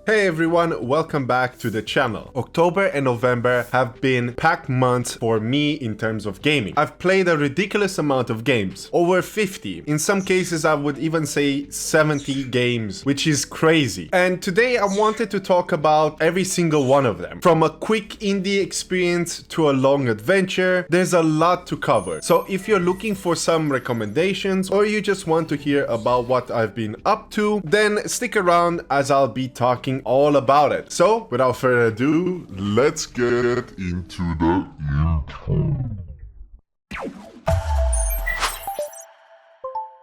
Hey everyone, welcome back to the channel. October and November have been packed months for me in terms of gaming. I've played a ridiculous amount of games, over 50. In some cases I would even say 70 games, which is crazy. And today I wanted to talk about every single one of them. From a quick indie experience to a long adventure, there's a lot to cover. So if you're looking for some recommendations or you just want to hear about what I've been up to, then stick around as I'll be talking all about it. So without further ado, let's get into the intro.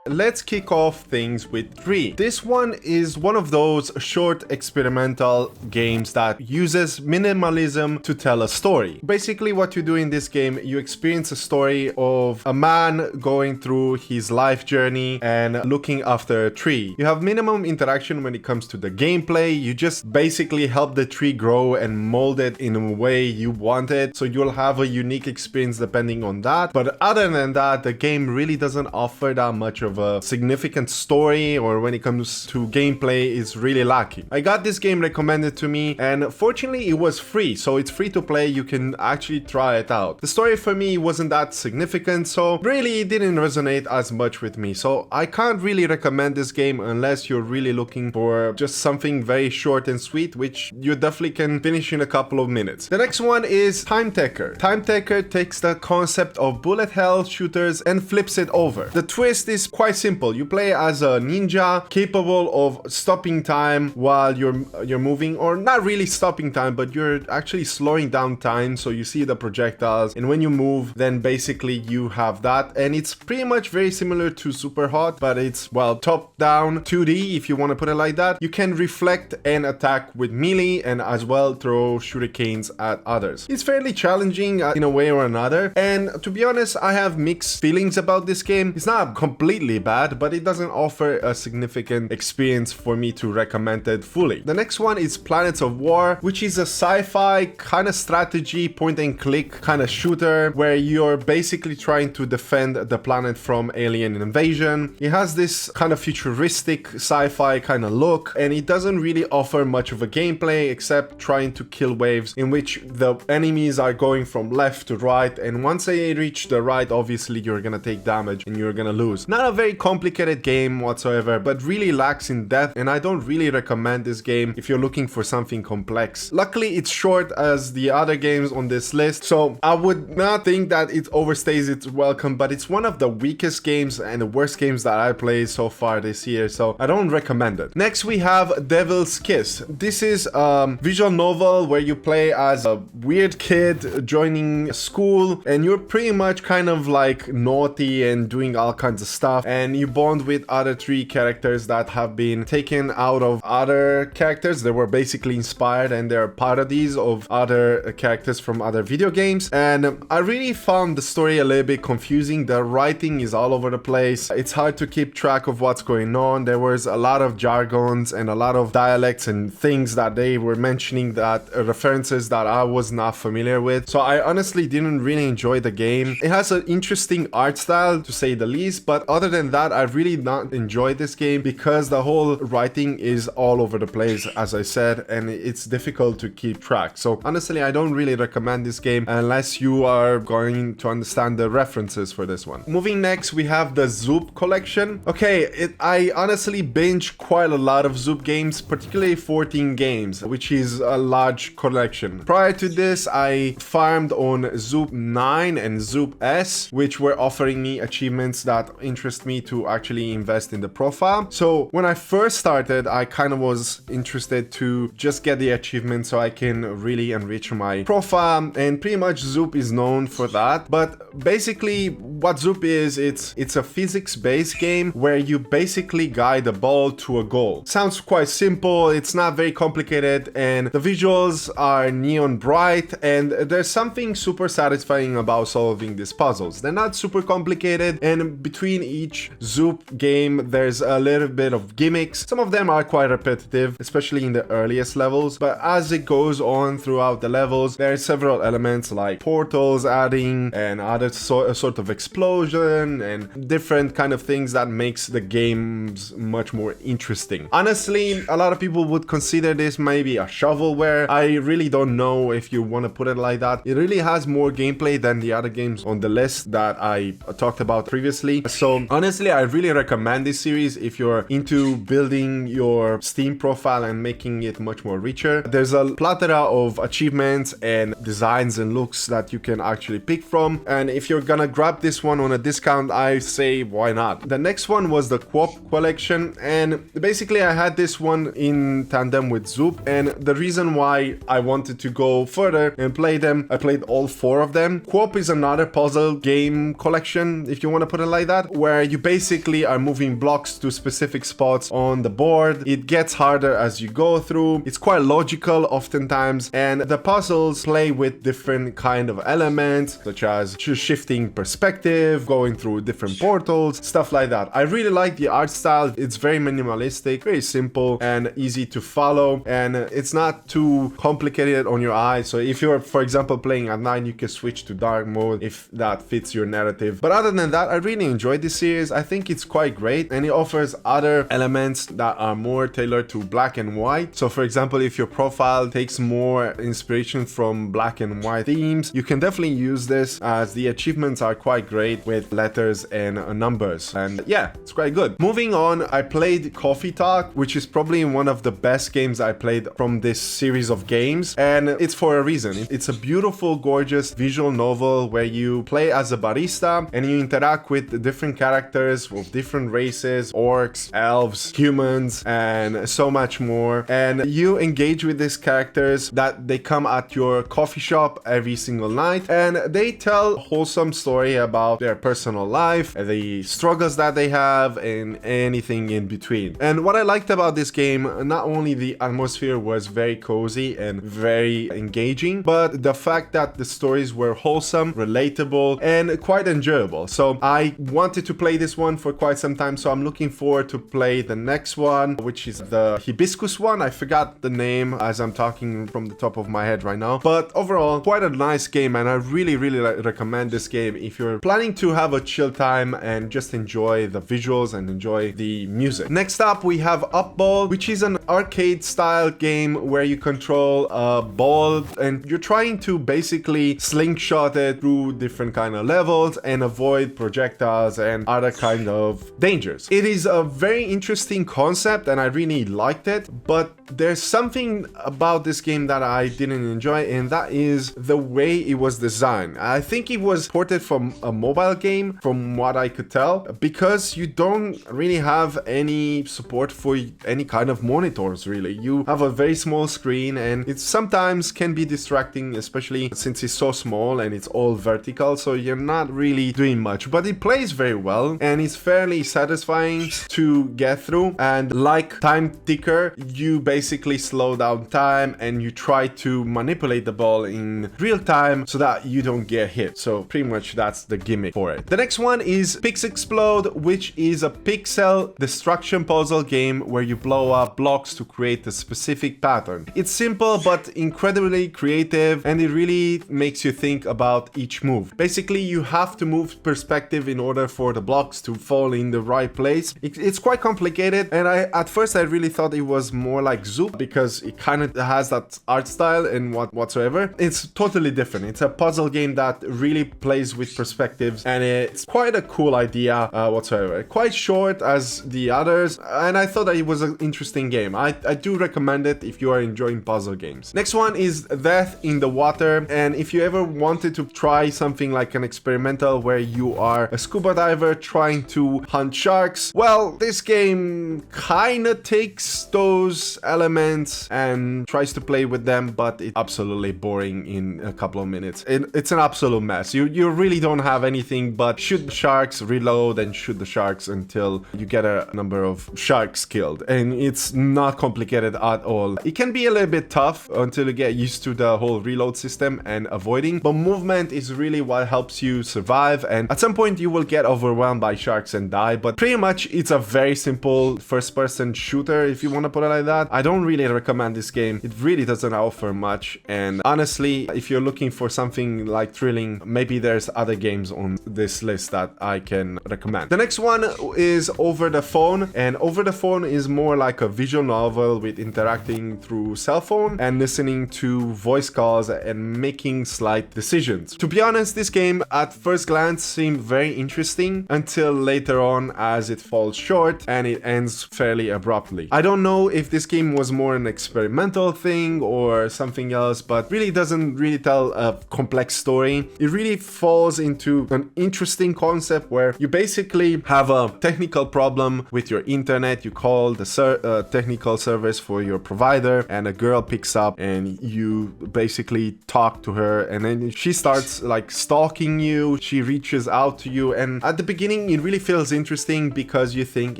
Let's kick off things with 3. This one is one of those short experimental games that uses minimalism to tell a story. Basically what you do in this game, you experience a story of a man going through his life journey and looking after a tree. You have minimum interaction when it comes to the gameplay. You just basically help the tree grow and mold it in a way you want it. So you'll have a unique experience depending on that. But other than that, the game really doesn't offer that much of a significant story, or when it comes to gameplay is really lacking. I got this game recommended to me and fortunately it was free, so it's free to play. You can actually try it out. The story for me wasn't that significant, so really it didn't resonate as much with me. So I can't really recommend this game unless you're really looking for just something very short and sweet, which you definitely can finish in a couple of minutes. The next one is TimeTekker. TimeTekker takes the concept of bullet hell shooters and flips it over. The twist is quite simple. You play as a ninja capable of stopping time while you're moving, or not really stopping time, but you're actually slowing down time, so you see the projectiles, and when you move then basically you have that. And it's pretty much very similar to Super Hot, but it's, well, top down 2D if you want to put it like that. You can reflect and attack with melee and as well throw shurikens at others. It's fairly challenging in a way or another, and to be honest I have mixed feelings about this game. It's not completely bad, but it doesn't offer a significant experience for me to recommend it fully. The next one is Planets of War, which is a sci-fi kind of strategy point and click kind of shooter where you're basically trying to defend the planet from alien invasion. It has this kind of futuristic sci-fi kind of look, and it doesn't really offer much of a gameplay except trying to kill waves in which the enemies are going from left to right, and once they reach the right, obviously you're gonna take damage and you're gonna lose. Not a very complicated game whatsoever, but really lacks in depth, and I don't really recommend this game if you're looking for something complex. Luckily it's short as the other games on this list, so I would not think that it overstays its welcome, but it's one of the weakest games and the worst games that I played so far this year, so I don't recommend it. Next we have Devil's Kiss. This is a visual novel where you play as a weird kid joining school, and you're pretty much kind of like naughty and doing all kinds of stuff, and you bond with other 3 characters that have been taken out of other characters. They were basically inspired and they're parodies of other characters from other video games, and I really found the story a little bit confusing. The writing is all over the place. It's hard to keep track of what's going on. There was a lot of jargons and a lot of dialects and things that they were mentioning, that references that I was not familiar with, so I honestly didn't really enjoy the game. It has an interesting art style to say the least, but other than that I really not enjoyed this game because the whole writing is all over the place, as I said, and it's difficult to keep track. So honestly I don't really recommend this game unless you are going to understand the references for this one. Moving next, we have the Zoop collection. Okay, I honestly binge quite a lot of Zoop games, particularly 14 games, which is a large collection. Prior to this I farmed on Zoop 9 and Zoop S, which were offering me achievements that interest me to actually invest in the profile. So when I first started I kind of was interested to just get the achievement so I can really enrich my profile, and pretty much Zoop is known for that. But basically what Zoop is, it's a physics-based game where you basically guide a ball to a goal. Sounds quite simple, it's not very complicated, and the visuals are neon bright, and there's something super satisfying about solving these puzzles. They're not super complicated, and between each each Zoop game, there's a little bit of gimmicks. Some of them are quite repetitive, especially in the earliest levels, but as it goes on throughout the levels, there are several elements like portals adding and other sort of explosion and different kind of things that makes the games much more interesting. Honestly, a lot of people would consider this maybe a shovelware. I really don't know if you want to put it like that. It really has more gameplay than the other games on the list that I talked about previously. So honestly, I really recommend this series if you're into building your Steam profile and making it much more richer. There's a plethora of achievements and designs and looks that you can actually pick from, and if you're gonna grab this one on a discount, I say why not. The next one was the Coop collection, and basically I had this one in tandem with Zoop, and the reason why I wanted to go further and play them, I played all 4 of them. Coop is another puzzle game collection, if you want to put it like that, where you basically are moving blocks to specific spots on the board. It gets harder as you go through. It's quite logical oftentimes, and the puzzles play with different kind of elements, such as shifting perspective, going through different portals, stuff like that. I really like the art style. It's very minimalistic, very simple and easy to follow, and it's not too complicated on your eye. So if you're, for example, playing at night, you can switch to dark mode if that fits your narrative. But other than that, I really enjoyed this series. I think it's quite great, and it offers other elements that are more tailored to black and white. So for example, if your profile takes more inspiration from black and white themes, you can definitely use this, as the achievements are quite great with letters and numbers, and yeah, it's quite good. Moving on, I played Coffee Talk, which is probably one of the best games I played from this series of games, and it's for a reason. It's a beautiful, gorgeous visual novel where you play as a barista and you interact with different characters of different races, orcs, elves, humans, and so much more, and you engage with these characters that they come at your coffee shop every single night, and they tell a wholesome story about their personal life, the struggles that they have, and anything in between. And what I liked about this game, not only the atmosphere was very cozy and very engaging, but the fact that the stories were wholesome, relatable, and quite enjoyable. So I wanted to play this one for quite some time, so I'm looking forward to play the next one, which is the hibiscus one. I forgot the name as I'm talking from the top of my head right now, but overall quite a nice game, and I really recommend this game if you're planning to have a chill time and just enjoy the visuals and enjoy the music. Next up, we have UpBoll, which is an arcade style game where you control a ball and you're trying to basically slingshot it through different kind of levels and avoid projectiles and other kind of dangers. It is a very interesting concept and I really liked it, but there's something about this game that I didn't enjoy, and that is the way it was designed. I think it was ported from a mobile game, from what I could tell, because you don't really have any support for any kind of monitors, really. You have a very small screen, and it sometimes can be distracting, especially since it's so small and it's all vertical, so you're not really doing much. But it plays very well, and it's fairly satisfying to get through. And like TimeTekker, you basically slow down time and you try to manipulate the ball in real time so that you don't get hit. So pretty much that's the gimmick for it. The next one is Pixplode, which is a pixel destruction puzzle game where you blow up blocks to create a specific pattern. It's simple but incredibly creative, and it really makes you think about each move. Basically, you have to move perspective in order for the blocks to fall in the right place. It's quite complicated, and at first I really thought it was more like Zoop because it kind of has that art style and whatsoever. It's totally different. It's a puzzle game that really plays with perspectives, and it's quite a cool idea whatsoever. Quite short as the others, and I thought that it was an interesting game. I do recommend it if you are enjoying puzzle games. Next one is Death in the Water, and if you ever wanted to try something like an experimental where you are a scuba diver trying to hunt sharks, well, this game kind of takes those elements and tries to play with them, but it's absolutely boring in a couple of minutes. It's an absolute mess. You really don't have anything but shoot the sharks, reload, and shoot the sharks until you get a number of sharks killed. And it's not complicated at all. It can be a little bit tough until you get used to the whole reload system and avoiding, but movement is really what helps you survive, and at some point you will get overwhelmed by sharks and die, but pretty much it's a very simple first-person shooter, if you want to put it like that. I don't really recommend this game. It really doesn't offer much, and honestly, if you're looking for something like thrilling, maybe there's other games on this list that I can recommend. The next one is Over the Phone, and Over the Phone is more like a visual novel with interacting through cell phone and listening to voice calls and making slight decisions. To be honest, this game at first glance seemed very interesting until later on, as it falls short and it ends fairly abruptly. I don't know if this game was more an experimental thing or something else, but really doesn't really tell a complex story. It really falls into an interesting concept where you basically have a technical problem with your internet, you call the technical service for your provider, and a girl picks up and you basically talk to her, and then she starts like stalking you. She reaches out to you, and at the beginning it really feels interesting because you think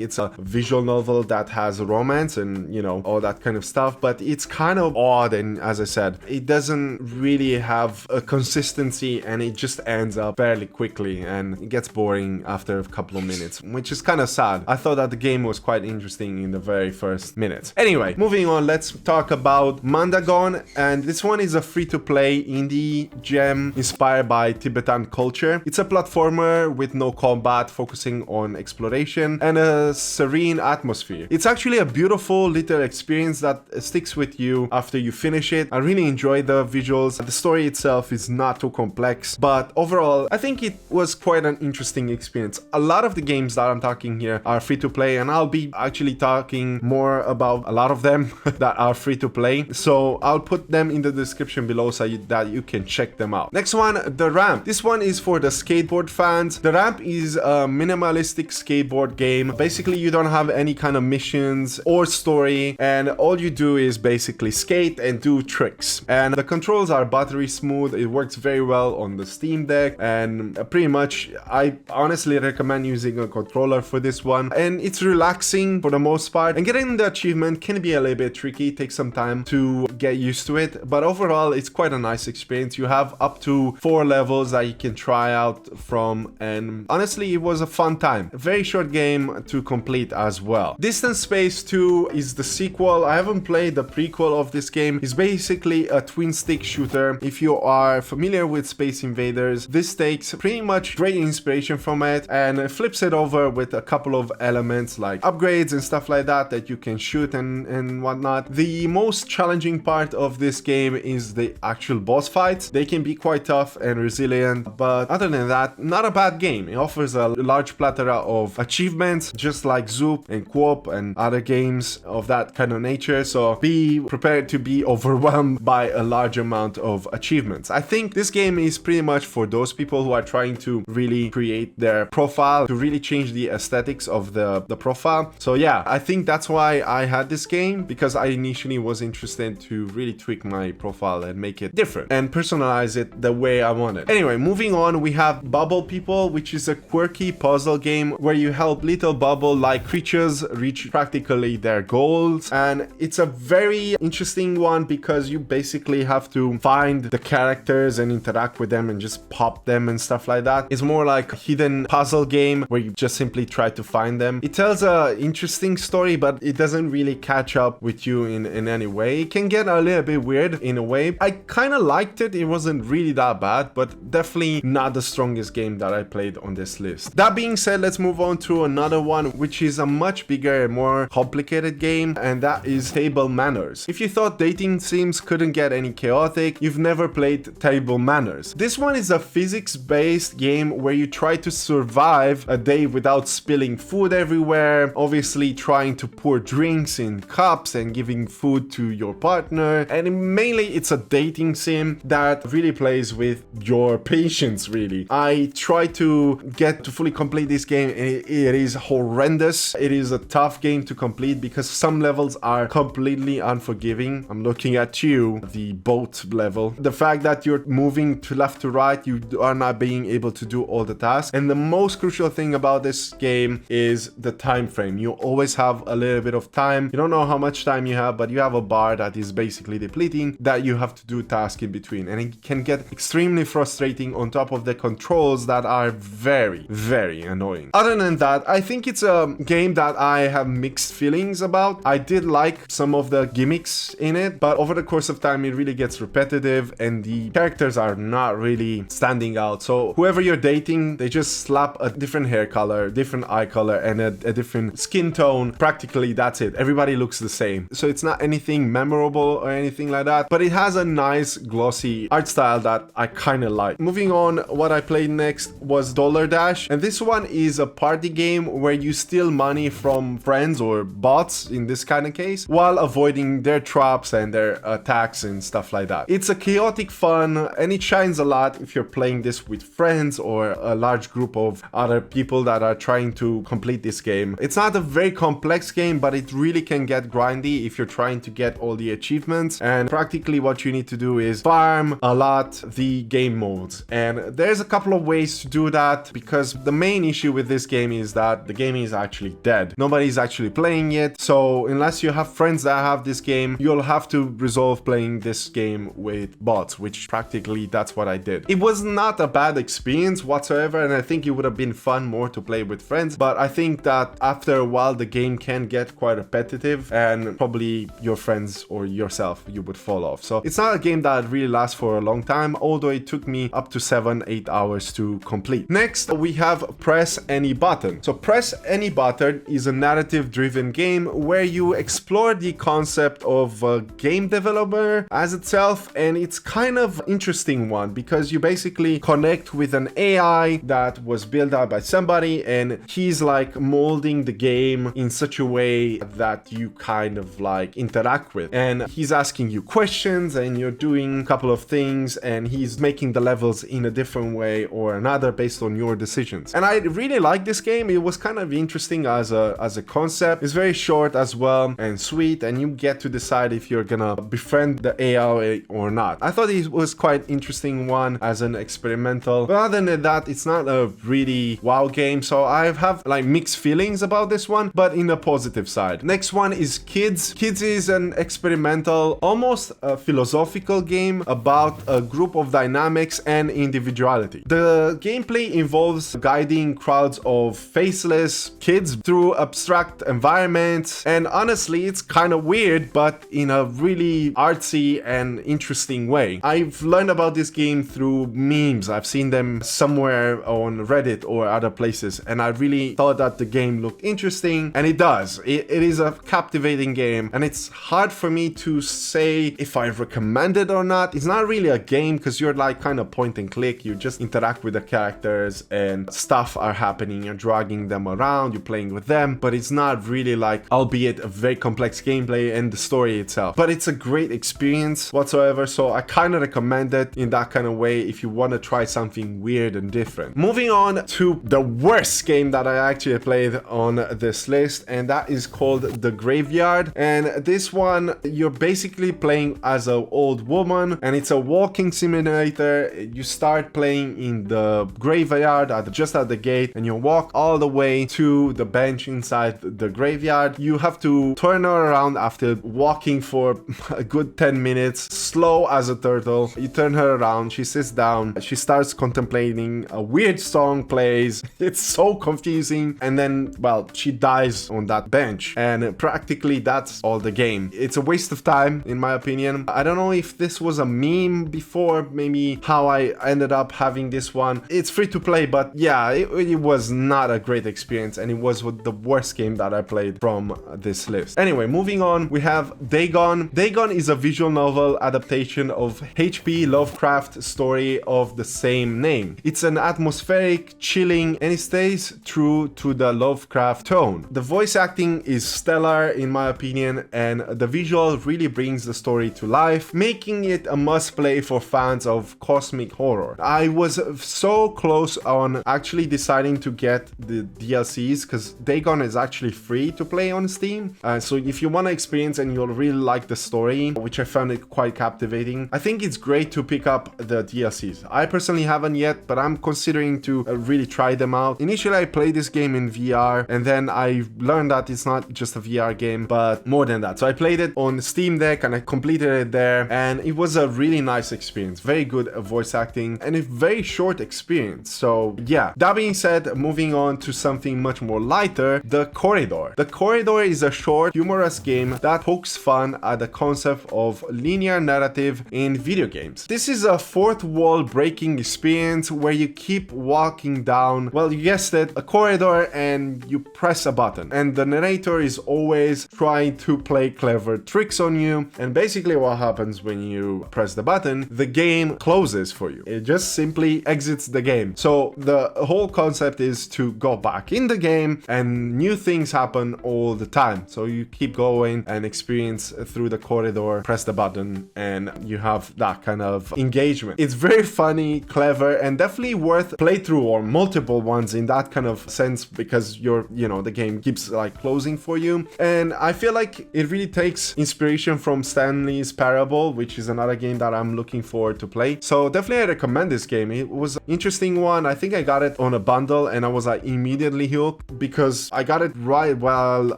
it's a visual novel that has romance and, you know, all that kind of stuff, but it's kind of odd, and as I said, it doesn't really have a consistency, and it just ends up fairly quickly and it gets boring after a couple of minutes, which is kind of sad. I thought that the game was quite interesting in the very first minutes. Anyway, moving on, let's talk about Mandagon, and this one is a free-to-play indie gem inspired by Tibetan culture. It's a platformer with no combat, focusing on exploration and a serene atmosphere. It's actually a beautiful little experience that sticks with you after you finish it. I really enjoyed the visuals. The story itself is not too complex, but overall, I think it was quite an interesting experience. A lot of the games that I'm talking here are free to play, and I'll be actually talking more about a lot of them that are free to play. So I'll put them in the description below so that you can check them out. Next one, The Ramp. This one is for the skateboard fans. The Ramp is a minimalistic skateboard game. Basically, you don't have any kind of missions or story, and all you do is basically skate and do tricks. And the controls are buttery smooth. It works very well on the Steam Deck, and pretty much I honestly recommend using a controller for this one. And it's relaxing for the most part, and getting the achievement can be a little bit tricky. It takes some time to get used to it, but overall it's quite a nice experience. You have up to 4 levels that you can try out from, and honestly it was a fun time. A very short game to complete as well. Distant Space 2 is the sequel. I haven't played the prequel of this game. It's basically a twin stick shooter. If you are familiar with Space Invaders, this takes pretty much great inspiration from it and flips it over with a couple of elements like upgrades and stuff like that that you can shoot and whatnot. The most challenging part of this game is the actual boss fights. They can be quite tough and resilient, but other than that, not a bad game. It offers a large plethora of achievements, just like Zoop and Coop and other games of that kind of nature, so be prepared to be overwhelmed by a large amount of achievements. I think this game is pretty much for those people who are trying to really create their profile, to really change the aesthetics of the profile. So yeah, I think that's why I had this game, because I initially was interested to really tweak my profile and make it different and personalize it the way I wanted. Anyway, moving on, we have Bubble People, which is a quirky puzzle game where you help little bubble-like creatures reach practically their goals. And it's a very interesting one because you basically have to find the characters and interact with them and just pop them and stuff like that. It's more like a hidden puzzle game where you just simply try to find them. It tells a interesting story, but it doesn't really catch up with you in any way. It can get a little bit weird in a way. I kind of liked it. It wasn't really that bad, but definitely not the strongest game that I played on this list. That being said, let's move on to another one, which is a much bigger and more complicated game, and that is Table Manners. If you thought dating sims couldn't get any chaotic, you've never played Table Manners. This one is a physics-based game where you try to survive a day without spilling food everywhere, obviously trying to pour drinks in cups and giving food to your partner, and mainly it's a dating sim that really plays with your patience, really. I tried to get to fully complete this game, and it is horrendous. It is a tough game to complete because some levels are completely unforgiving. I'm looking at you, the boat level. The fact that you're moving to left to right, you are not being able to do all the tasks. And the most crucial thing about this game is the time frame. You always have a little bit of time. You don't know how much time you have, but you have a bar that is basically depleting that you have to do tasks in between. And it can get extremely frustrating on top of the controls that are very, very annoying. Other than that, I think it's a game that I have mixed feelings about. I did like some of the gimmicks in it, but over the course of time, it really gets repetitive and the characters are not really standing out. So whoever you're dating, they just slap a different hair color, different eye color, and a different skin tone. Practically, that's it. Everybody looks the same. So it's not anything memorable or anything like that, but it has a nice glossy art style that I kind of like. Moving on, what I played next was Dollar Dash, and this one is a party game where you steal money from friends or bots in this kind of case while avoiding their traps and their attacks and stuff like that. It's a chaotic fun and it shines a lot if you're playing this with friends or a large group of other people that are trying to complete this game. It's not a very complex game, but it really can get grindy if you're trying to get all the achievements, and practically what you need to do is farm a lot the game modes. And there's a couple of ways to do that, because the main issue with this game is that the game is actually dead. Nobody's actually playing it, so unless you have friends that have this game, you'll have to resolve playing this game with bots, which practically that's what I did. It was not a bad experience whatsoever, and I think it would have been fun more to play with friends, but I think that after a while the game can get quite repetitive and probably your friends or yourself, you would fall off. So it's not a game that really lasts for a long time, although it took me up to 7-8 hours to complete. Next, we have Press Any Button. So Press Any Button is a narrative driven game where you explore the concept of a game developer as itself, and it's kind of interesting one because you basically connect with an AI that was built out by somebody, and he's like molding the game in such a way that you kind of like interact with, and he's asking you questions and you're doing a couple of things, and he's making the levels in a different way or another based on your decisions. And I really like this game. It was kind of interesting as a concept. It's very short as well and sweet, and you get to decide if you're gonna befriend the AI or not. I thought it was quite interesting one as an experimental, but other than that, it's not a really wow game, so I have like mixed feelings about this one, but in a positive side. Next one is Kids. Kids is an experimental, almost a philosophical game about a group of dynamics and individuality. The gameplay involves guiding crowds of faceless kids through abstract environments, and honestly, it's kind of weird, but in a really artsy and interesting way. I've learned about this game through memes. I've seen them somewhere on Reddit or other places, and I really thought that the game looked interesting, and it does. It is a captivating game, and it's hard for me to say if I recommend it or not. It's not really a game because you're like kind of point and click. You just interact with the characters and stuff are happening. You're dragging them around, you're playing with them, but it's not really like, albeit a very complex gameplay and the story itself. But it's a great experience whatsoever, so I kind of recommend it in that kind of way if you want to try something weird and different. Moving on to the worst game that I actually played on this list, and that is called The Graveyard. And this one, you're basically playing as an old woman, and it's a walking simulator. You start playing in the graveyard just at the gate, and you walk all the way to the bench inside the graveyard. You have to turn her around after walking for a good 10 minutes, slow as a turtle. You turn her around, she sits down, she starts contemplating, a weird song plays. It's so confusing, and then, well, she dies on that bench, and practically that's all the game. It's a waste of time, in my opinion. I don't know if this was a meme before, maybe how I ended up having this one. It's free to play, but yeah, it was not a great experience, and it was the worst game that I played from this list. Anyway, moving on, we have Dagon. Dagon is a visual novel adaptation of H.P. Lovecraft's story of the same name. It's an atmospheric, chilling, and it stays true to the Lovecraft tone. The voice acting is stellar in my opinion, and the visual really brings the story to life, making it a must play for fans of cosmic horror. I was so close on actually deciding to get the DLCs because Dagon is actually free to play on Steam, so So if you want to experience and you'll really like the story, which I found it quite captivating, I think it's great to pick up the DLCs. I personally haven't yet, but I'm considering to really try them out. Initially, I played this game in VR, and then I learned that it's not just a VR game, but more than that. So I played it on Steam Deck and I completed it there, and it was a really nice experience. Very good voice acting and a very short experience. So yeah, that being said, moving on to something much more lighter, The Corridor. The Corridor is a short, humorous game that pokes fun at the concept of linear narrative in video games. This is a fourth wall breaking experience where you keep walking down, well, you guessed it, a corridor, and you press a button, and the narrator is always trying to play clever tricks on you. And basically what happens when you press the button, the game closes for you. It just simply exits the game. So the whole concept is to go back in the game, and new things happen all the time. So you keep going and experience through the corridor, press the button, and you have that kind of engagement. It's very funny, clever, and definitely worth playthrough, or multiple ones in that kind of sense, because the game keeps like closing for you. And I feel like it really takes inspiration from Stanley's Parable, which is another game that I'm looking forward to play. So definitely I recommend this game. It was an interesting one. I think I got it on a bundle and I was like immediately hooked because I got it right while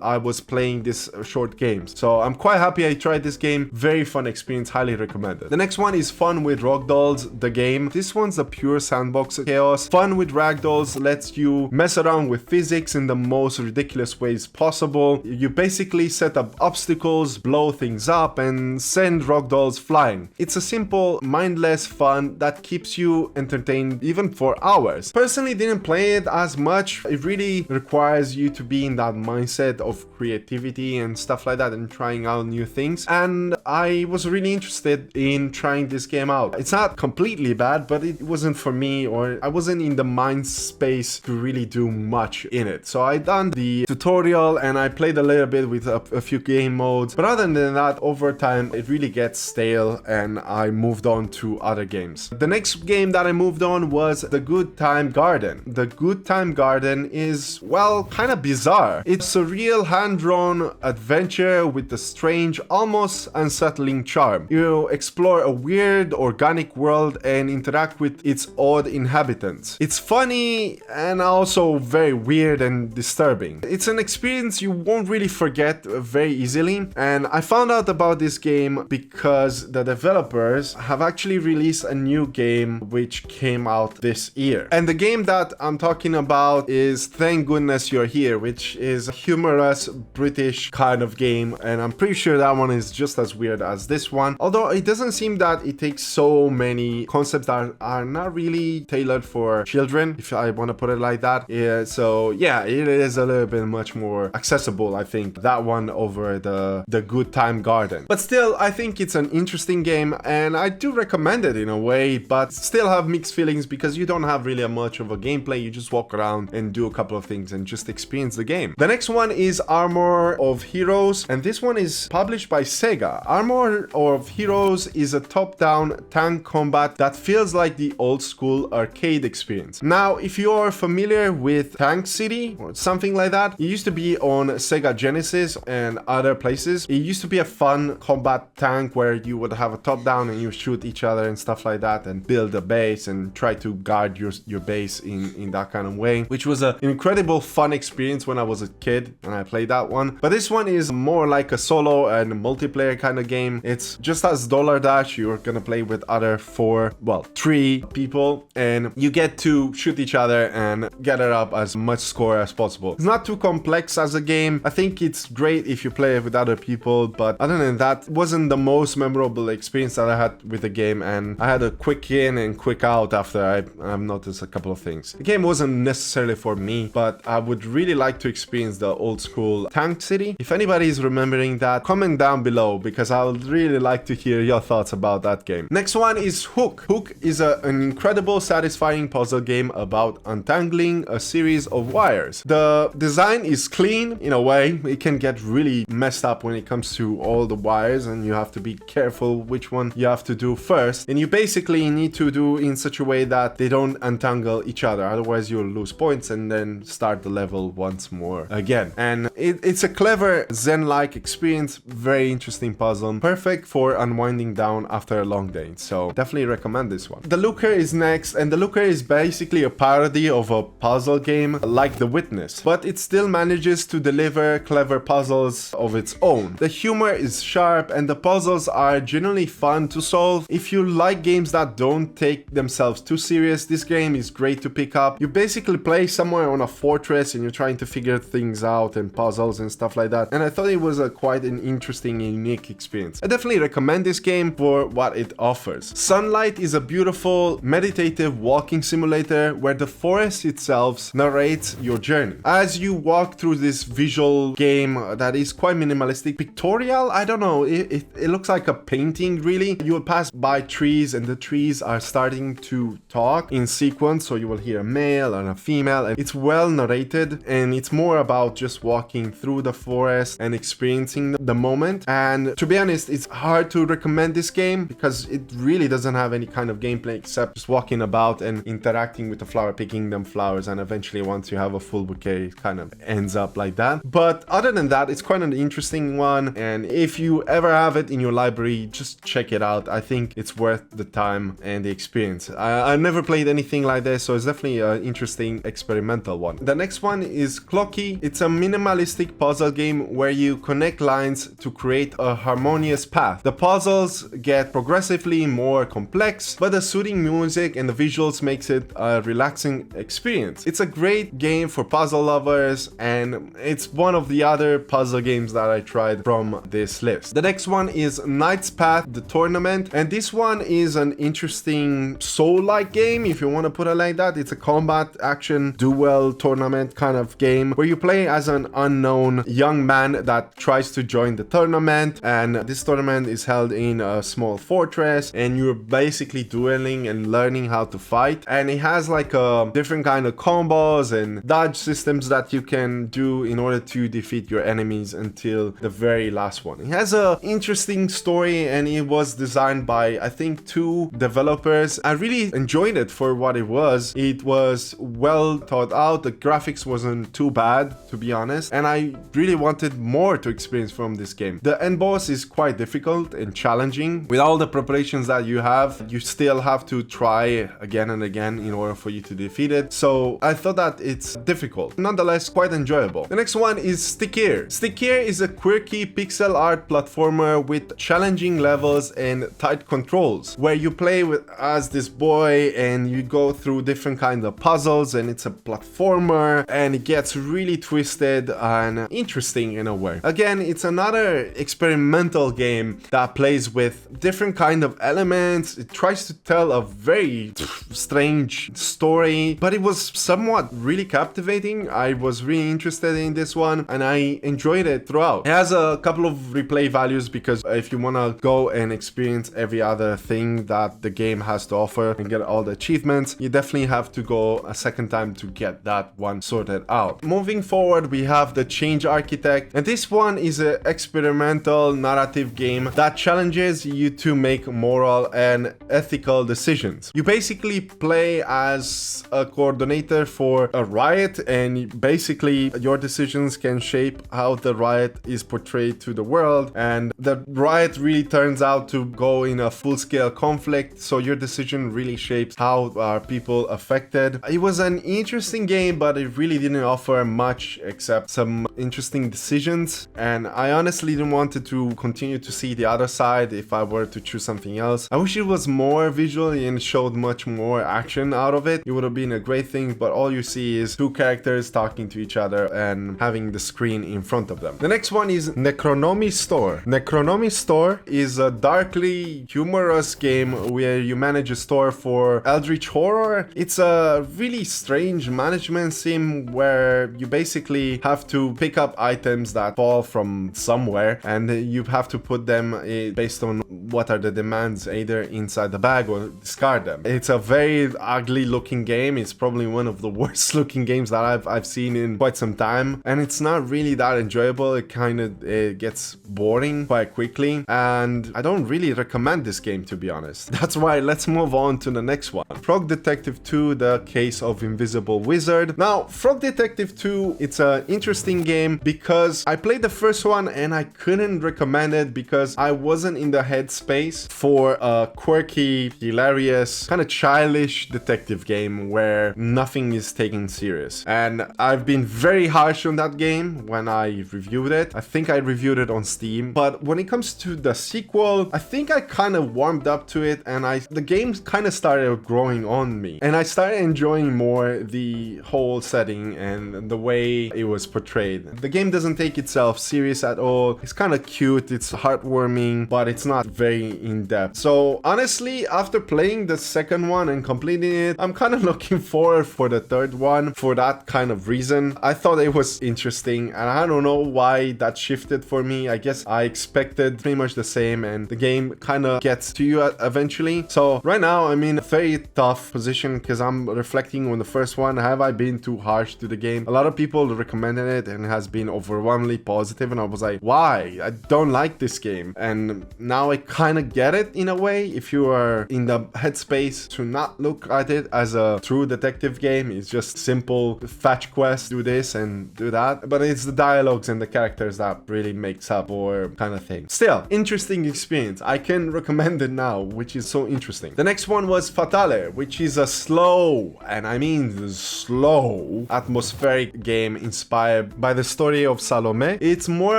I was playing this short games. So I'm quite happy I tried this game. Very fun experience, highly recommended. The next one is Fun with Ragdolls, the game. This one's a pure sandbox chaos. Fun with Ragdolls lets you mess around with physics in the most ridiculous ways possible. You basically set up obstacles, blow things up, and send ragdolls flying. It's a simple, mindless fun that keeps you entertained even for hours. Personally, didn't play it as much. It really requires you to be in that mindset of creativity and stuff like that and trying out new things. And I was really interested in trying this game out. It's not completely bad, but it wasn't for me, or I wasn't in the mind space to really do much in it. So I done the tutorial and I played a little bit with a few game modes, but other than that, over time it really gets stale and I moved on to other games. The next game that I moved on was The Good Time Garden. The Good Time Garden is, well, kind of bizarre. It's a real hand-drawn adventure with a strange, almost unsettling charm. You explore a weird organic world and interact with its odd inhabitants. It's funny and also very weird and disturbing. It's an experience you won't really forget very easily, and I found out about this game because the developers have actually released a new game which came out this year. And the game that I'm talking about is Thank Goodness You're Here, which is a humorous British kind of game, and I'm pretty sure that one is just as weird as this one, although it doesn't seem that it takes so many concepts that are not really tailored for children, if I want to put it like that. Yeah, so yeah, it is a little bit much more accessible, I think, that one over the Good Time Garden. But still, I think it's an interesting game and I do recommend it in a way, but still have mixed feelings because you don't have really much of a gameplay. You just walk around and do a couple of things and just experience the game. The next one is Armor of Heroes, and this one is published by Sega. Armor of Heroes is a top-down tank combat that feels like the old school arcade experience. Now, if you are familiar with Tank City or something like that, it used to be on Sega Genesis and other places. It used to be a fun combat tank where you would have a top-down and you shoot each other and stuff like that and build a base and try to guard your base in that kind of way, which was an incredible fun experience when I was a kid and I played that one. But this one is more like a solo and multiplayer kind of game. It's just as Dollar Dash. You're gonna play with other 3 people and you get to shoot each other and gather up as much score as possible. It's not too complex as a game. I think it's great if you play it with other people, but other than that, it wasn't the most memorable experience that I had with the game, and I had a quick in and quick out after I've noticed a couple of things. The game wasn't necessarily for me, but I would really like to experience the old school Tank City. If anybody is remembering that, comment down below because I would really like to hear your thoughts about that game. Next one is Hook. Hook is an incredible, satisfying puzzle game about untangling a series of wires. The design is clean in a way. It can get really messed up when it comes to all the wires and you have to be careful which one you have to do first. And you basically need to do in such a way that they don't untangle each other. Otherwise you'll lose points and then start the level once more again. And it's a clever clever Zen-like experience, very interesting puzzle, perfect for unwinding down after a long day. So definitely recommend this one. The Looker is next, and The Looker is basically a parody of a puzzle game like The Witness, but it still manages to deliver clever puzzles of its own. The humor is sharp and the puzzles are genuinely fun to solve. If you like games that don't take themselves too serious, this game is great to pick up. You basically play somewhere on a fortress and you're trying to figure things out and puzzles and stuff like that, and I thought it was quite an interesting and unique experience. I definitely recommend this game for what it offers. Sunlight is a beautiful meditative walking simulator where the forest itself narrates your journey. As you walk through this visual game that is quite minimalistic, pictorial, I don't know, it looks like a painting really. You will pass by trees and the trees are starting to talk in sequence, so you will hear a male and a female, and it's well narrated, and it's more about just walking through the forest and experiencing the moment. And to be honest, it's hard to recommend this game because it really doesn't have any kind of gameplay except just walking about and interacting with the flower, picking them flowers, and eventually once you have a full bouquet it kind of ends up like that. But other than that, it's quite an interesting one, and if you ever have it in your library, just check it out. I think it's worth the time and the experience. I've never played anything like this, so it's definitely an interesting experimental one. The next one is Klocki. It's a minimalistic puzzle game where you connect lines to create a harmonious path. The puzzles get progressively more complex, but the soothing music and the visuals makes it a relaxing experience. It's a great game for puzzle lovers, and it's one of the other puzzle games that I tried from this list. The next one is Knight's Path, the tournament, and this one is an interesting soul-like game, if you want to put it like that. It's a combat action duel tournament kind of game where you play as an unknown young man that tries to join the tournament, and this tournament is held in a small fortress and you're basically dueling and learning how to fight, and it has like a different kind of combos and dodge systems that you can do in order to defeat your enemies until the very last one. It has a interesting story and it was designed by I think 2 developers. I really enjoyed it for what it was. It was well thought out, the graphics wasn't too bad to be honest, and I really wanted more to experience from this game. The end boss is quite difficult and challenging. With all the preparations that you have, you still have to try again and again in order for you to defeat it, so I thought that it's difficult. Nonetheless, quite enjoyable. The next one is Stikir. Stikir is a quirky pixel art platformer with challenging levels and tight controls, where you play as this boy and you go through different kinds of puzzles, and it's a platformer and it gets really twisted and interesting in a way. Again, it's another experimental game that plays with different kind of elements. It tries to tell a very strange story, but it was somewhat really captivating. I was really interested in this one and I enjoyed it throughout. It has a couple of replay values because if you want to go and experience every other thing that the game has to offer and get all the achievements, you definitely have to go a second time to get that one sorted out. Moving forward, we have the Change Architect, and this one is an experimental narrative game that challenges you to make moral and ethical decisions. You basically play as a coordinator for a riot, and basically your decisions can shape how the riot is portrayed to the world, and the riot really turns out to go in a full-scale conflict, so your decision really shapes how are people affected. It was an interesting game, but it really didn't offer much except some interesting decisions, and I honestly didn't want to continue to see the other side if I were to choose something else. I wish it was more visual and showed much more action out of it. It would have been a great thing, but all you see is 2 characters talking to each other and having the screen in front of them. The next one is Necronomistore. Necronomistore is a darkly humorous game where you manage a store for eldritch horror. It's a really strange management sim where you basically have to pick up items that fall from somewhere and you have to put them based on what are the demands either inside the bag or discard them. It's a very ugly looking game. It's probably one of the worst looking games that I've seen in quite some time, and it's not really that enjoyable. It gets boring quite quickly, and I don't really recommend this game to be honest. That's why let's move on to the next one. Frog Detective 2, The Case of Invisible Wizard. Now, Frog Detective 2, it's an interesting game because because I played the first one and I couldn't recommend it because I wasn't in the headspace for a quirky, hilarious, kind of childish detective game where nothing is taken serious. And I've been very harsh on that game when I reviewed it. I think I reviewed it on Steam. But when it comes to the sequel, I think I kind of warmed up to it and the game kind of started growing on me. And I started enjoying more the whole setting and the way it was portrayed. The game doesn't take itself serious at all. It's kind of cute, it's heartwarming, but it's not very in-depth. So honestly, after playing the second one and completing it, I'm kind of looking forward for the third one for that kind of reason. I thought it was interesting and I don't know why that shifted for me. I guess I expected pretty much the same and the game kind of gets to you eventually. So right now I'm in a very tough position because I'm reflecting on the first one. Have I been too harsh to the game? A lot of people recommended it and it has been overwhelmingly positive and I was like, why? I don't like this game. And now I kind of get it in a way. If you are in the headspace to not look at it as a true detective game, it's just simple fetch quests, do this and do that. But it's the dialogues and the characters that really makes up for kind of thing. Still, interesting experience. I can recommend it now, which is so interesting. The next one was FATALE, which is a slow, and I mean slow, atmospheric game inspired by the story of Salome. It's more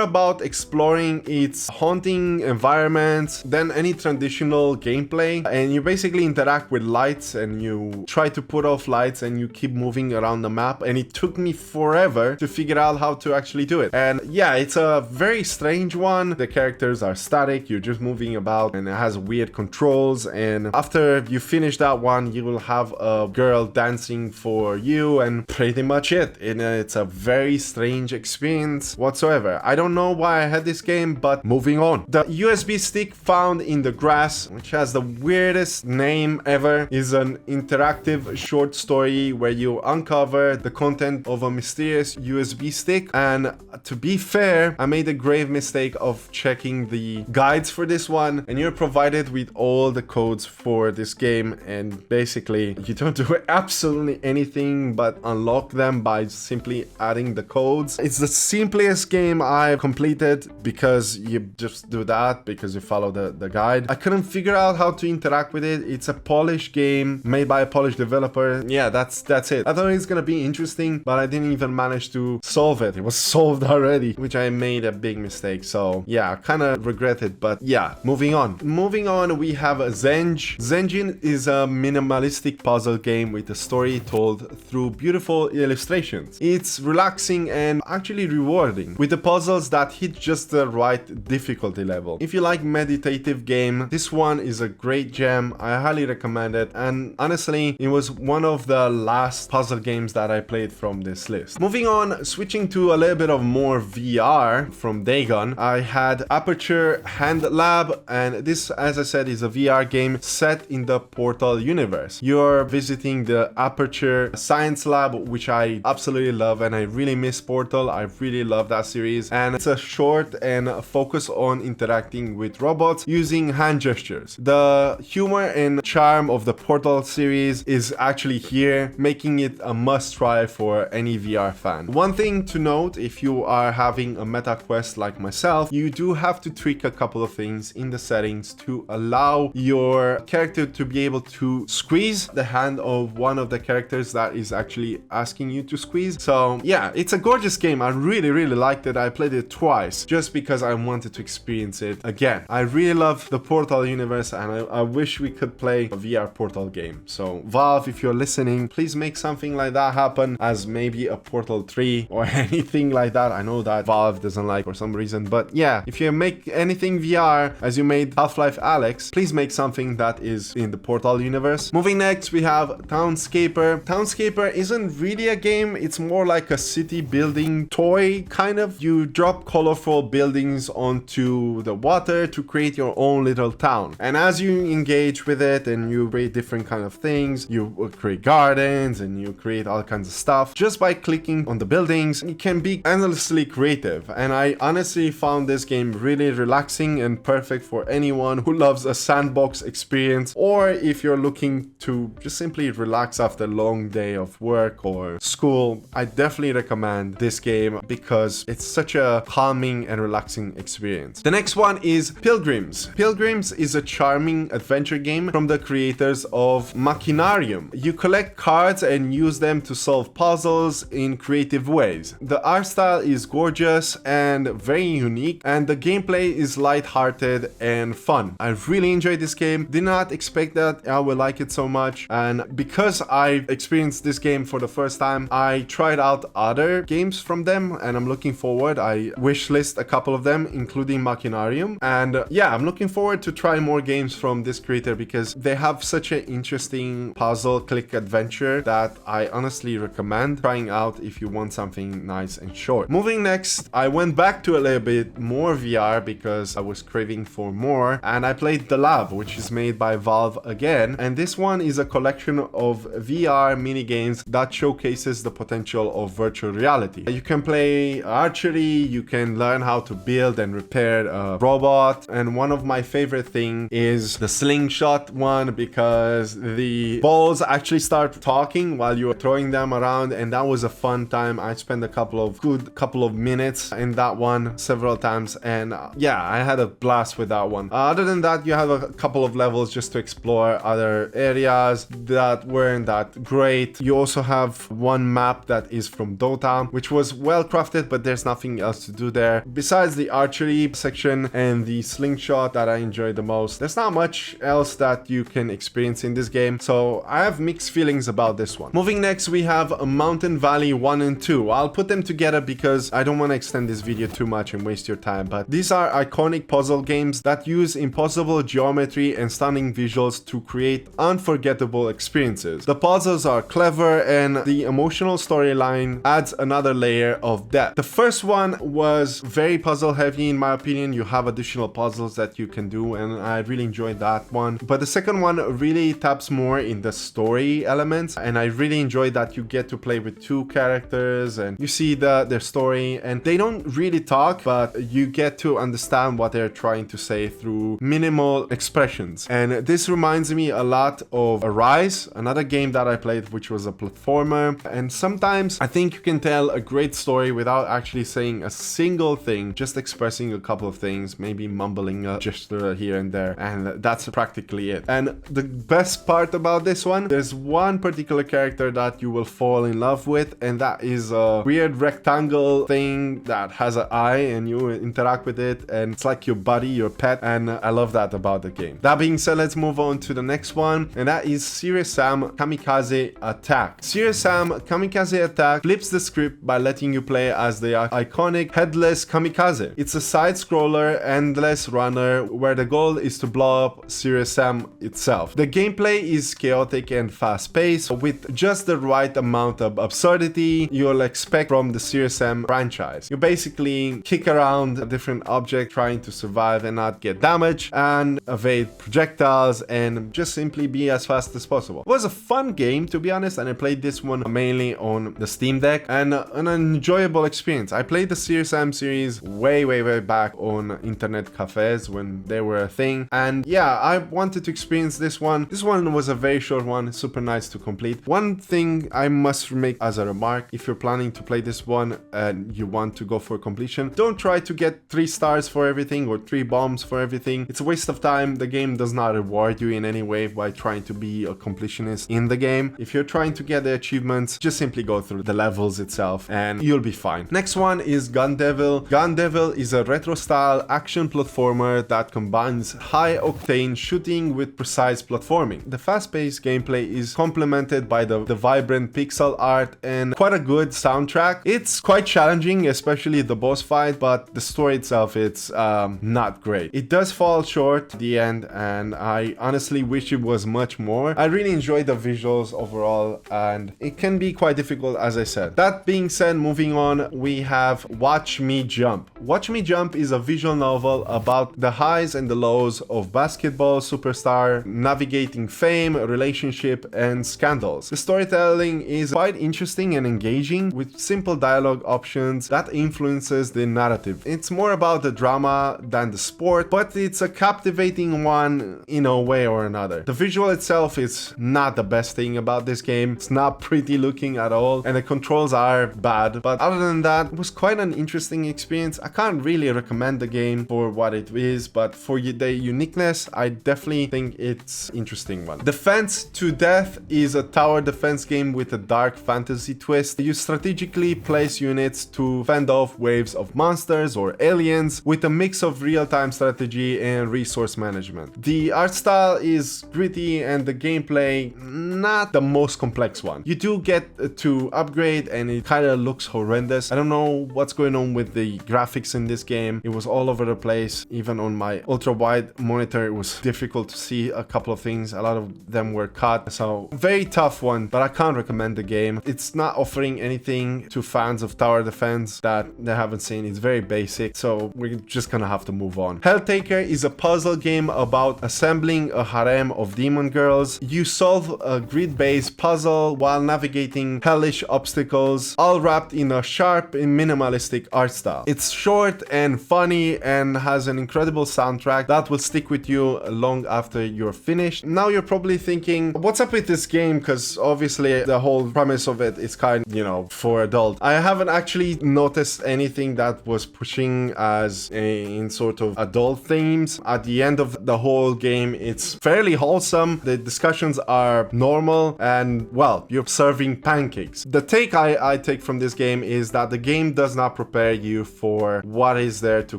about exploring its haunting environments than any traditional gameplay, and you basically interact with lights and you try to put off lights and you keep moving around the map, and it took me forever to figure out how to actually do it. And yeah, it's a very strange one. The characters are static, you're just moving about, and it has weird controls, and after you finish that one, you will have a girl dancing for you and pretty much it. And it's a very strange experience whatsoever. I don't know why I had this game, but moving on. The USB stick found in the grass, which has the weirdest name ever, is an interactive short story where you uncover the content of a mysterious USB stick. And to be fair, I made a grave mistake of checking the guides for this one, and you're provided with all the codes for this game, and basically you don't do absolutely anything but unlock them by simply adding the codes. It's the simplest game I've completed because you just do that because you follow the guide. I couldn't figure out how to interact with it. It's a Polish game made by a Polish developer. Yeah, that's it. I thought it was gonna be interesting, but I didn't even manage to solve it. It was solved already, which I made a big mistake. So yeah, I kind of regret it, but yeah, moving on. Moving on, we have Zenge. Zenge is a minimalistic puzzle game with a story told through beautiful illustrations. It's relaxing and actually rewarding, with the puzzles that hit just the right difficulty level. If you like meditative game, this one is a great gem. I highly recommend it, and honestly, it was one of the last puzzle games that I played from this list. Moving on, switching to a little bit of more VR from Dagon, I had Aperture Hand Lab, and this, as I said, is a VR game set in the Portal universe. You're visiting the Aperture Science Lab, which I absolutely love, and I really miss Portal. I really love that series, and it's a short and focus on interacting with robots using hand gestures. The humor and charm of the Portal series is actually here, making it a must-try for any VR fan. One thing to note, if you are having a meta quest like myself, you do have to tweak a couple of things in the settings to allow your character to be able to squeeze the hand of one of the characters that is actually asking you to squeeze. So yeah, it's a gorgeous game. I really liked it. I played it twice just because I wanted to experience it again. I really love the Portal universe, and I wish we could play a VR Portal game. So Valve, if you're listening, please make something like that happen, as maybe a Portal 3 or anything like that. I know that Valve doesn't like for some reason, but yeah, if you make anything VR as you made Half-Life Alyx, please make something that is in the Portal universe. Moving next, we have Townscaper. Townscaper isn't really a game, it's more like a city building toy kind of. You drop colorful buildings onto the water to create your own little town, and as you engage with it and you create different kind of things, you create gardens and you create all kinds of stuff just by clicking on the buildings. It can be endlessly creative, and I honestly found this game really relaxing and perfect for anyone who loves a sandbox experience, or if you're looking to just simply relax after a long day of work or school. I definitely recommend this game because because it's such a calming and relaxing experience. The next one is Pilgrims. Pilgrims is a charming adventure game from the creators of Machinarium. You collect cards and use them to solve puzzles in creative ways. The art style is gorgeous and very unique, and the gameplay is light-hearted and fun. I really enjoyed this game. Did not expect that I would like it so much, and because I experienced this game for the first time, I tried out other games from them, and I'm looking forward. I wishlist a couple of them, including Machinarium, and yeah, I'm looking forward to try more games from this creator because they have such an interesting puzzle click adventure that I honestly recommend trying out if you want something nice and short. Moving next, I went back to a little bit more VR because I was craving for more, and I played The Lab, which is made by Valve again, and this one is a collection of VR mini games that showcases the potential of virtual reality. You can play archery, you can learn how to build and repair a robot, and one of my favorite things is the slingshot one because the balls actually start talking while you're throwing them around, and that was a fun time. I spent a couple of minutes in that one several times, and yeah, I had a blast with that one. Other than that, you have a couple of levels just to explore other areas that weren't that great. You also have one map that is from Dota, which was well crafted, but there's nothing else to do there besides the archery section and the slingshot that I enjoyed the most. There's not much else that you can experience in this game, so I have mixed feelings about this one. Moving next, we have Mountain Valley 1 and 2. I'll put them together because I don't want to extend this video too much and waste your time, but these are iconic puzzle games that use impossible geometry and stunning visuals to create unforgettable experiences. The puzzles are clever and the emotional storyline adds another layer of depth. The first one was very puzzle heavy in my opinion. You have additional puzzles that you can do, and I really enjoyed that one. But the second one really taps more in the story elements, and I really enjoyed that you get to play with two characters and you see their story, and they don't really talk, but you get to understand what they're trying to say through minimal expressions. And this reminds me a lot of Arise, another game that I played, which was a platformer. And sometimes I think you can tell a great story without actually saying a single thing, just expressing a couple of things, maybe mumbling a gesture here and there, and that's practically it. And the best part about this one, there's one particular character that you will fall in love with, and that is a weird rectangle thing that has an eye, and you interact with it, and it's like your buddy, your pet, and I love that about the game. That being said, let's move on to the next one, and that is Serious Sam Kamikaze Attack. Serious Sam Kamikaze Attack flips the script by letting you play as the iconic headless kamikaze. It's a side-scroller endless runner where the goal is to blow up Serious Sam itself. The gameplay is chaotic and fast-paced with just the right amount of absurdity you'll expect from the Serious Sam franchise. You basically kick around a different object trying to survive and not get damaged and evade projectiles and just simply be as fast as possible. It was a fun game, to be honest, and I played this one mainly on the Steam Deck, and an enjoyable experience. I played the Serious Sam series way back on internet cafes when they were a thing, and yeah, I wanted to experience this one. This one was a very short one, super nice to complete. One thing I must make as a remark, if you're planning to play this one and you want to go for completion, don't try to get 3 stars for everything or 3 bombs for everything. It's a waste of time. The game does not reward you in any way by trying to be a completionist in the game. If you're trying to get the achievements, just simply go through the levels itself and you'll be fine. Next one is Gun Devil. Gun Devil is a retro style action platformer that combines high octane shooting with precise platforming. The fast-paced gameplay is complemented by the vibrant pixel art and quite a good soundtrack. It's quite challenging, especially the boss fight, but the story itself, it's not great. It does fall short at the end, and I honestly wish it was much more. I really enjoyed the visuals overall, and it can be quite difficult, as I said. That being said, moving on, we have Watch Me Jump. Watch Me Jump is a visual novel about the highs and the lows of basketball superstar navigating fame, relationship, and scandals. The storytelling is quite interesting and engaging with simple dialogue options that influences the narrative. It's more about the drama than the sport, but it's a captivating one in a way or another. The visual itself is not the best thing about this game. It's not pretty looking at all, and the controls are bad, but other than than that, it was quite an interesting experience. I can't really recommend the game for what it is, but for the uniqueness, I definitely think it's an interesting one. Defense to Death is a tower defense game with a dark fantasy twist. You strategically place units to fend off waves of monsters or aliens with a mix of real-time strategy and resource management. The art style is gritty and the gameplay not the most complex one. You do get to upgrade and it kind of looks horrendous. I don't know what's going on with the graphics in this game. It was all over the place. Even on my ultra wide monitor, it was difficult to see a couple of things. A lot of them were cut. So very tough one, but I can't recommend the game. It's not offering anything to fans of tower defense that they haven't seen. It's very basic, so we're just gonna have to move on. Helltaker is a puzzle game about assembling a harem of demon girls. You solve a grid-based puzzle while navigating hellish obstacles, all wrapped in a sharp and minimalistic art style. It's short and funny and has an incredible soundtrack that will stick with you long after you're finished. Now you're probably thinking, what's up with this game? Because obviously the whole premise of it is kind of, you know, for adults. I haven't actually noticed anything that was pushing as in sort of adult themes. At the end of the whole game, it's fairly wholesome. The discussions are normal and, well, you're serving pancakes. The take I take from this game is that the game does not prepare you for what is there to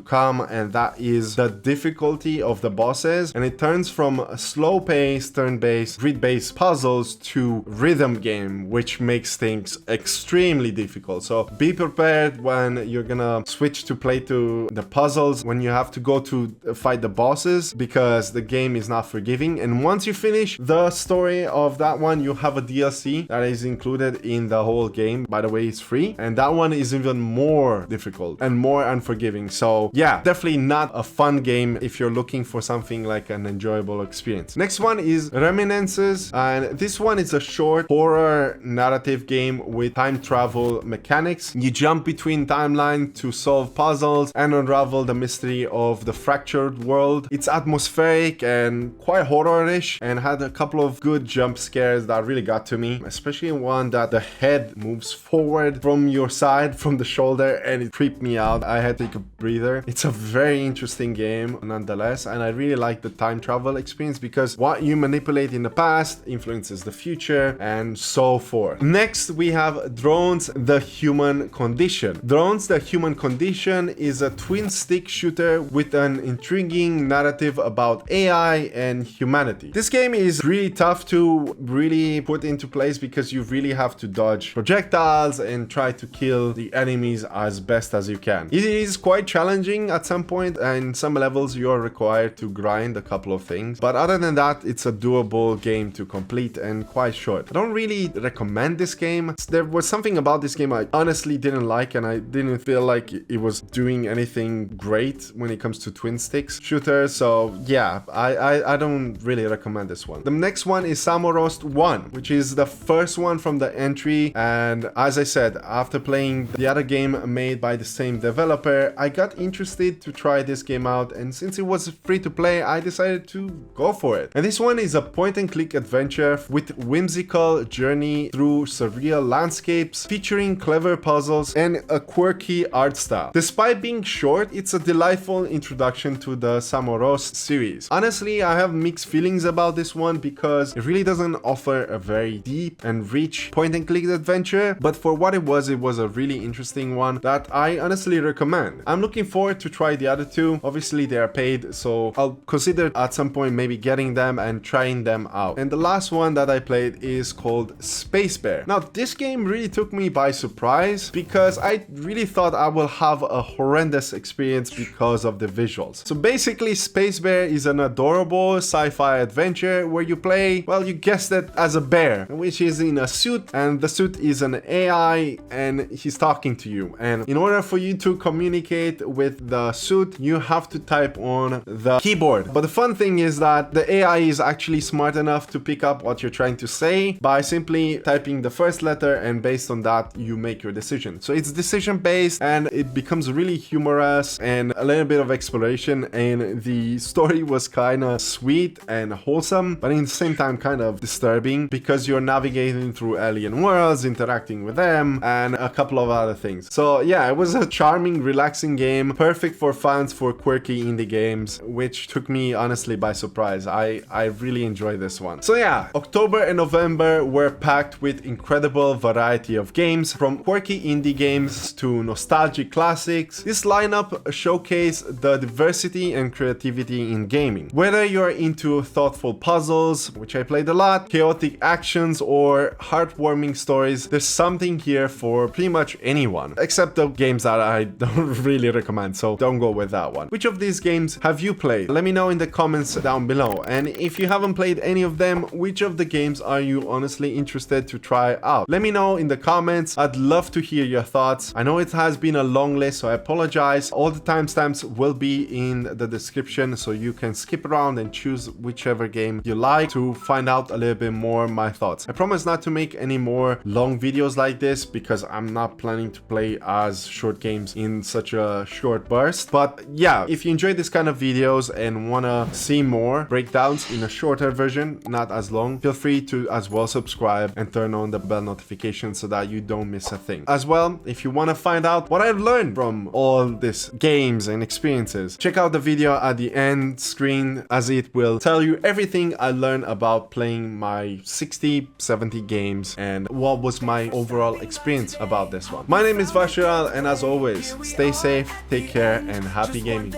come, and that is the difficulty of the bosses, and it turns from slow-paced, turn-based, grid-based puzzles to rhythm game, which makes things extremely difficult. So be prepared when you're gonna switch to play to the puzzles, when you have to go to fight the bosses, because the game is not forgiving. And once you finish the story of that one, you have a DLC that is included in the whole game. By the way, it's free, and that one is even more difficult and more unforgiving. So yeah, definitely not a fun game if you're looking for something like an enjoyable experience. Next one is Reminiscence, and this one is a short horror narrative game with time travel mechanics. You jump between timelines to solve puzzles and unravel the mystery of the fractured world. It's atmospheric and quite horror-ish and had a couple of good jump scares that really got to me, especially one that the head moves forward from your side, from the shoulder, and it creeped me out. I had to take a breather. It's a very interesting game nonetheless, and I really like the time travel experience because what you manipulate in the past influences the future and so forth. Next, we have Drones: The Human Condition. Drones: The Human Condition is a twin stick shooter with an intriguing narrative about AI and humanity. This game is really tough to really put into place because you really have to dodge projectiles and try to kill the enemies as best as you can. It is quite challenging at some point, and some levels you are required to grind a couple of things, but other than that, it's a doable game to complete and quite short. I don't really recommend this game. There was something about this game I honestly didn't like, and I didn't feel like it was doing anything great when it comes to twin sticks shooters. So yeah, I don't really recommend this one. The next one is Samorost 1, which is the first one from the entry, and as I said, after playing the other game made by the same developer, I got interested to try this game out, and since it was free to play, I decided to go for it. And this one is a point-and-click adventure with whimsical journey through surreal landscapes, featuring clever puzzles and a quirky art style. Despite being short, it's a delightful introduction to the Samorost series. Honestly, I have mixed feelings about this one because it really doesn't offer a very deep and rich point-and-click adventure, but for what it was a really interesting one that I honestly recommend. I'm looking forward to try the other two. Obviously, they are paid, so I'll consider at some point maybe getting them and trying them out. And the last one that I played is called Space Bear. Now, this game really took me by surprise because I really thought I will have a horrendous experience because of the visuals. So basically, Space Bear is an adorable sci-fi adventure where you play, well, you guessed it, as a bear, which is in a suit, and the suit is an AI and he's talking to you. And in order for you to communicate with the suit, you have to type on the keyboard. But the fun thing is that the AI is actually smart enough to pick up what you're trying to say by simply typing the first letter, and based on that, you make your decision. So it's decision based and it becomes really humorous and a little bit of exploration, and the story was kind of sweet and wholesome, but in the same time kind of disturbing because you're navigating through alien worlds, interacting with them, and a couple couple of other things. So yeah, it was a charming, relaxing game, perfect for fans for quirky indie games, which took me honestly by surprise. I really enjoyed this one. So yeah, October and November were packed with incredible variety of games, from quirky indie games to nostalgic classics. This lineup showcased the diversity and creativity in gaming. Whether you're into thoughtful puzzles, which I played a lot, chaotic actions, or heartwarming stories, there's something here for pretty much anyone, except the games that I don't really recommend, so don't go with that one. Which of these games have you played? Let me know in the comments down below. And if you haven't played any of them, which of the games are you honestly interested to try out? Let me know in the comments. I'd love to hear your thoughts. I know it has been a long list, so I apologize. All the timestamps will be in the description, so you can skip around and choose whichever game you like to find out a little bit more my thoughts. I promise not to make any more long videos like this because I'm not planning to play as short games in such a short burst. But yeah, if you enjoy this kind of videos and wanna see more breakdowns in a shorter version, not as long, feel free to as well subscribe and turn on the bell notification so that you don't miss a thing. As well, if you wanna find out what I've learned from all these games and experiences, check out the video at the end screen, as it will tell you everything I learned about playing my 60-70 games and what was my overall experience about this one. My name is Vashiral, and as always, stay safe, take care, and happy gaming.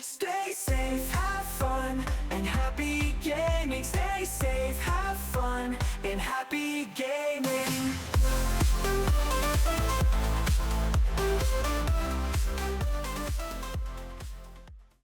Stay safe, have fun, and happy gaming. Stay safe, have fun, and happy gaming.